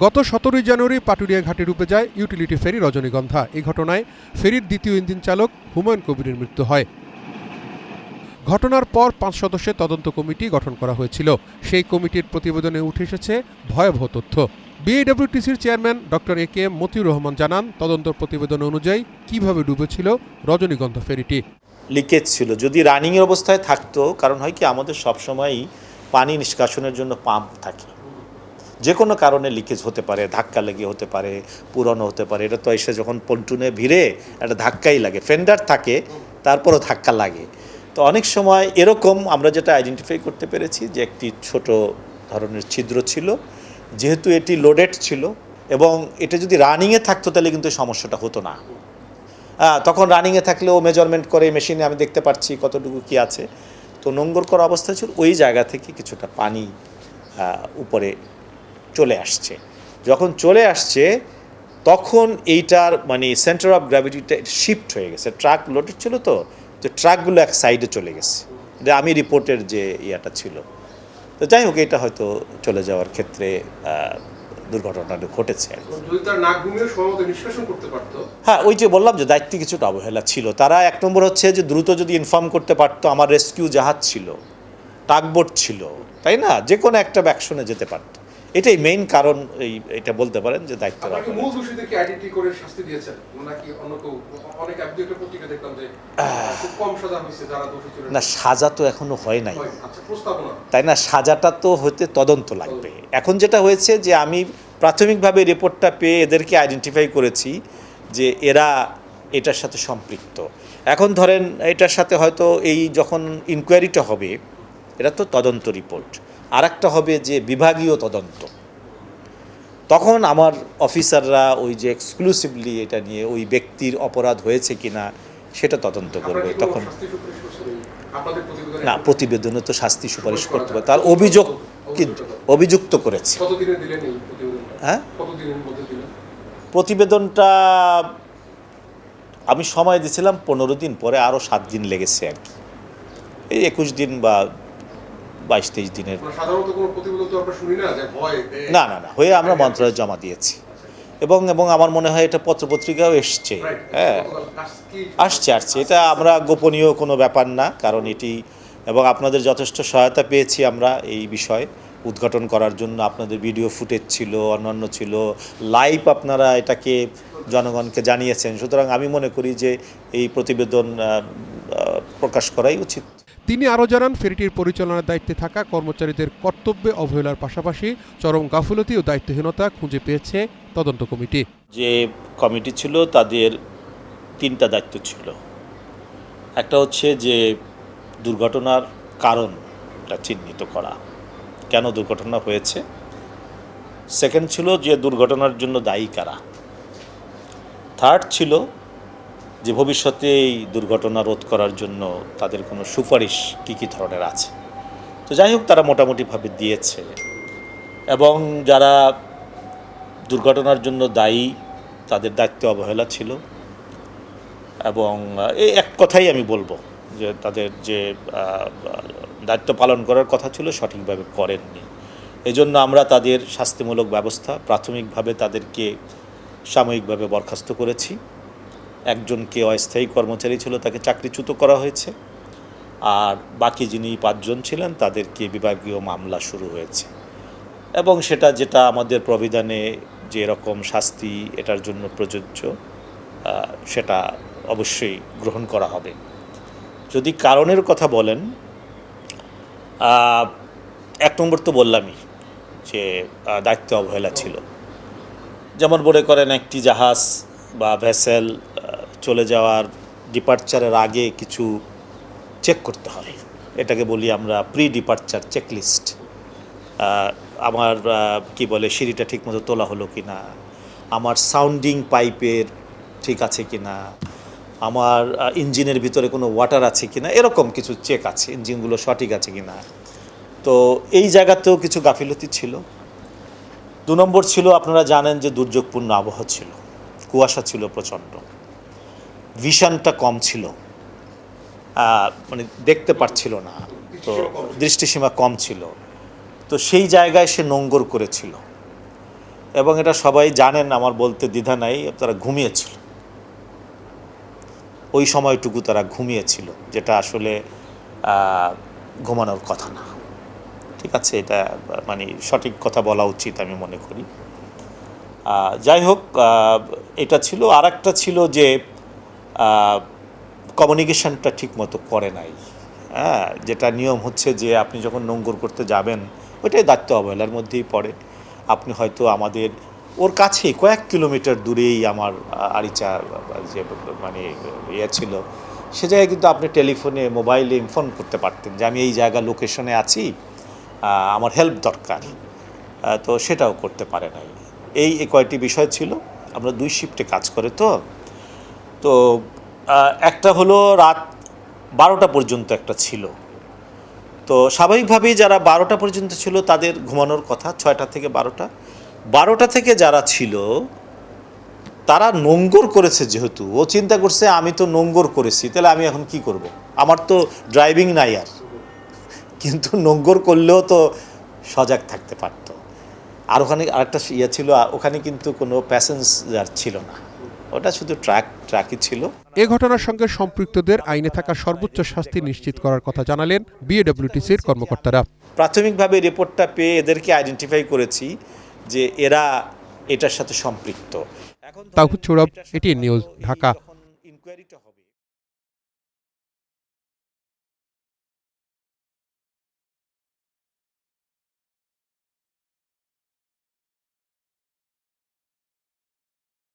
গত 17 জানুয়ারি পাটুরিয়া ঘাটে ডুবে যায় ইউটিলিটি ফেরি রজনীগন্ধা। এই ঘটনায় ফেরির দ্বিতীয় ইঞ্জিন চালক হুমায়ুন কবিরের মৃত্যু হয়। ঘটনার পর 5 সদস্যের তদন্ত কমিটি গঠন করা হয়েছিল। সেই কমিটির প্রতিবেদনে উঠে এসেছে ভয়াবহ তথ্য। বিএডব্লিউটিসির chairman doctor A K M. Motiur Rahman জানান, তদন্ত প্রতিবেদন অনুযায়ী কিভাবে ডুবেছিল রজনীগন্ধা ফেরিটি। লিকেজ ছিল, যদি রানিংয়ের অবস্থায় থাকতো, কারণ হয় কি আমাদের সবসময়ই পানি নিষ্কাশনের জন্য পাম্প থাকে, যে কোনো কারণে লিকেজ হতে পারে, ধাক্কা লেগে হতে পারে, পুরনো হতে পারে। এটা তো এসে যখন পন্টুনে ভিড়ে একটা ধাক্কাই লাগে, ফেন্ডার থাকে তারপরও ধাক্কা লাগে। তো অনেক সময় এরকম আমরা যেটা আইডেন্টিফাই করতে পেরেছি যে একটি ছোট ধরনের ছিদ্র ছিল, যেহেতু এটি লোডেড ছিল এবং এটা যদি রানিংয়ে থাকতো তাহলে কিন্তু সমস্যাটা হতো না। তখন রানিংয়ে থাকলেও মেজারমেন্ট করে মেশিনে আমি দেখতে পাচ্ছি কতটুকু কি আছে। তো নোংর করা অবস্থা ছিল, ওই জায়গা থেকে কিছুটা পানি উপরে চলে আসছে। যখন চলে আসছে তখন এইটার মানে সেন্টার অফ গ্র্যাভিটিটা শিফট হয়ে গেছে। ট্রাক লোডেড ছিল, তো ট্রাকগুলো এক সাইডে চলে গেছে। এটা আমি রিপোর্টের যে ইয়াটা ছিল। তো যাই হোক, এটা হয়তো চলে যাওয়ার ক্ষেত্রে দুর্ঘটনাটা ঘটেছে। হ্যাঁ, ওই যে বললাম যে দায়িত্বে কিছুটা অবহেলা ছিল। তারা এক নম্বর হচ্ছে যে দ্রুত যদি ইনফর্ম করতে পারতো, আমার রেস্কিউ জাহাজ ছিল, টাগবোট ছিল, তাই না, যে কোনো একটা অ্যাকশনে যেতে পারতো। এটাই মেইন কারণ, এটা বলতে পারেন যে দায়িত্ব। না, সাজা তো এখনো হয় নাই, তাই না? সাজাটা তো হতে তদন্ত লাগবে। এখন যেটা হয়েছে যে আমি প্রাথমিকভাবে রিপোর্টটা পেয়ে এদেরকে আইডেন্টিফাই করেছি যে এরা এটার সাথে সম্পৃক্ত। এখন ধরেন এটার সাথে হয়তো এই যখন ইনকোয়ারিটা হবে, এটা তো তদন্ত রিপোর্ট, আর একটা হবে যে বিভাগীয় তদন্ত। তখন আমার অফিসাররা ওই যে এক্সক্লুসিভলি এটা নিয়ে ওই ব্যক্তির অপরাধ হয়েছে কিনা সেটা তদন্ত করবে। তখন না, প্রতিবেদনে তো শাস্তি সুপারিশ করতে পারে, তার অভিযোগ কিন্তু অভিযুক্ত করেছে। হ্যাঁ, প্রতিবেদনটা আমি সময় দিয়েছিলাম 15 দিন, পরে আরও 7 দিন লেগেছে আর কি, এই 21 দিন বা 22-23 দিনের। না না না হয়ে আমরা মন্ত্রণালয়ে জমা দিয়েছি এবং আমার মনে হয় এটা পত্রপত্রিকাও এসছে। হ্যাঁ, আসছে। এটা আমরা গোপনীয় কোনো ব্যাপার না, কারণ এটি এবং আপনাদের যথেষ্ট সহায়তা পেয়েছি আমরা এই বিষয়ে উদ্ঘাটন করার জন্য। আপনাদের ভিডিও ফুটেজ ছিল, অন্যান্য ছিল, লাইভ আপনারা এটাকে জনগণকে জানিয়েছেন। সুতরাং আমি মনে করি যে এই প্রতিবেদন প্রকাশ করাই উচিত। তিনি আরও জানান, ফেরিটির পরিচালনার দায়িত্বে থাকা কর্মচারীদের কর্তব্যে অবহেলার পাশাপাশি চরম গাফিলতি ও দায়িত্বহীনতা খুঁজে পেয়েছে তদন্ত কমিটি। যে কমিটি ছিল তাদের 3টা দায়িত্ব ছিল। একটা হচ্ছে যে দুর্ঘটনার কারণটা চিহ্নিত করা, কেন দুর্ঘটনা হয়েছে। সেকেন্ড ছিল যে দুর্ঘটনার জন্য দায়ী কারা। থার্ড ছিল যে ভবিষ্যতে এই দুর্ঘটনা রোধ করার জন্য তাদের কোনো সুপারিশ কী ধরনের আছে। তো যাই হোক, তারা মোটামুটিভাবে দিয়েছে এবং যারা দুর্ঘটনার জন্য দায়ী তাদের দায়িত্ব অবহেলা ছিল এবং এই এক কথাই আমি বলবো যে তাদের যে দায়িত্ব পালন করার কথা ছিল সঠিকভাবে করেননি। এজন্য আমরা তাদের শাস্তিমূলক ব্যবস্থা প্রাথমিকভাবে তাদেরকে সাময়িকভাবে বরখাস্ত করেছি। একজনকে অস্থায়ী কর্মচারী ছিল, তাকে চাকরিচ্যুত করা হয়েছে, আর বাকি যিনি 5 জন ছিলেন তাদেরকে বিভাগীয় মামলা শুরু হয়েছে এবং সেটা যেটা আমাদের প্রবিধানে যে রকম শাস্তি এটার জন্য প্রযোজ্য সেটা অবশ্যই গ্রহণ করা হবে। যদি কারণের কথা বলেন, 1 নম্বর তো বললামই যে দায়িত্ব অবহেলা ছিল। যেমন মনে করেন একটি জাহাজ বা ভেসেল চলে যাওয়ার ডিপার্চারের আগে কিছু চেক করতে হয়, এটাকে বলি আমরা প্রি ডিপার্চার চেকলিস্ট। আমার কি বলে সিঁড়িটা ঠিকমতো তোলা হলো কি না, আমার সাউন্ডিং পাইপের ঠিক আছে কি না, আমার ইঞ্জিনের ভিতরে কোনো ওয়াটার আছে কি না, এরকম কিছু চেক আছে, ইঞ্জিনগুলো সঠিক আছে কি না। তো এই জায়গাতেও কিছু গাফিলতি ছিল। 2 নম্বর ছিল, আপনারা জানেন যে দুর্যোগপূর্ণ আবহাওয়া ছিল, কুয়াশা ছিল প্রচণ্ড, ভিশনটা কম ছিল, মানে দেখতে পারছিল না, তো দৃষ্টিসীমা কম ছিল। তো সেই জায়গায় সে নোঙ্গর করেছিল এবং এটা সবাই জানেন, আমার বলতে দ্বিধা নাই, তারা ঘুমিয়েছিল। ওই সময়টুকু তারা ঘুমিয়েছিল, যেটা আসলে ঘুমানোর কথা না। ঠিক আছে, এটা মানে সঠিক কথা বলা উচিত আমি মনে করি। যাই হোক, এটা ছিল। আর একটা ছিল যে কমিউনিকেশনটা ঠিকমতো করে নাই। হ্যাঁ, যেটা নিয়ম হচ্ছে যে আপনি যখন নোঙ্গর করতে যাবেন, ওইটাই দায়িত্ব অবহেলার মধ্যেই পড়ে। আপনি হয়তো আমাদের ওর কাছেই কয়েক কিলোমিটার দূরেই আমার আরিচা যে মানে ইয়ে ছিল, সে জায়গায় কিন্তু আপনি টেলিফোনে মোবাইলে ইনফর্ম করতে পারতেন যে আমি এই জায়গা লোকেশনে আছি, আমার হেল্প দরকার। তো সেটাও করতে পারে নাই। এই কয়টি বিষয় ছিল। আমরা 2 শিফটে কাজ করে তো একটা হলো রাত 12টা পর্যন্ত একটা ছিল। তো স্বাভাবিকভাবেই যারা 12টা পর্যন্ত ছিল তাদের ঘুমানোর কথা, 6টা থেকে 12টা। 12টা থেকে যারা ছিল তারা নোঙ্গর করেছে, যেহেতু ও চিন্তা করছে আমি তো নোঙ্গর করেছি, তাহলে আমি এখন কি করব, আমার তো ড্রাইভিং নাই আর। কিন্তু নোঙ্গর করলেও তো সজাগ থাকতে পারত। আর ওখানে আরেকটা ইয়ে ছিল, ওখানে কিন্তু কোনো প্যাসেঞ্জার ছিল না, ওটা শুধু ট্রাকই ছিল। এ ঘটনার সঙ্গে সম্পৃক্তদের আইনে থাকা সর্বোচ্চ শাস্তি নিশ্চিত করার কথা জানালেন বিএডব্লিউটিসির কর্মকর্তারা। প্রাথমিকভাবে রিপোর্টটা পেয়ে এদেরকে আইডেন্টিফাই করেছি যে এরা এটার সাথে সম্পৃক্ত। তাওহিদ সৌরভ, এটিএন নিউজ, ঢাকা। ইনকোয়ারিটা হবে।